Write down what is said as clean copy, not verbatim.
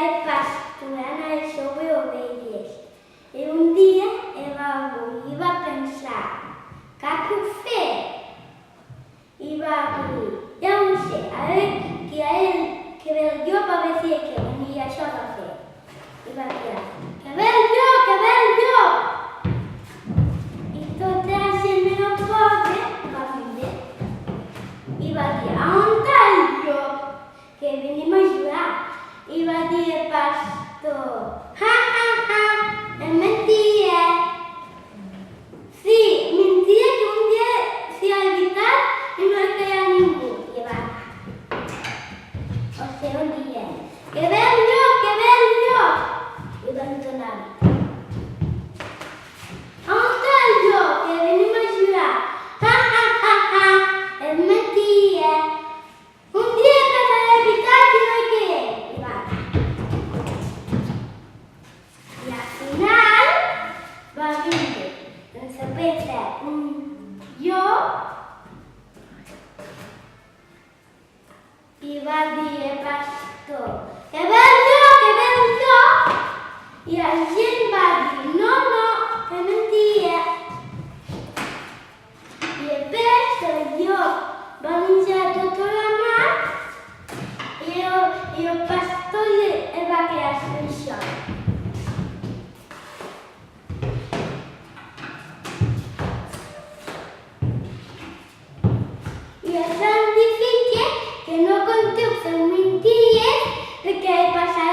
il pastore le sue ovelles e un dia va a pensar què puc fer? I va dir, ja ho sé, a veure que ve el llop a veure què venia això de fer. I va dir, que ve el llop, que ve el llop! I tota la gent de la poble va vindre i va dir, on està el llop? Que venim a ajudar. I va dir el pastor, ha, ha, ha, és mentida. Sí, mentida que un dia sigui la veritat i no es veia ningú. I va, o sigui, un dia, que ve el llop, que ve el llop! I van tornar. On està el llop? Que venim a ajudar. Ha, ha, ha, ha, és mentida. Un dia passarà la veritat i no hi quedem. I va. I al final va vindre sense pensar un llop i va dir al pastor, que ve el llop, que ve el llop! I la gent va dir, no, no, que mentida. I després el llop va menjar tota la mà i el pastor el va quedar sense això. I això significa que no conteu les mentides perquè passarà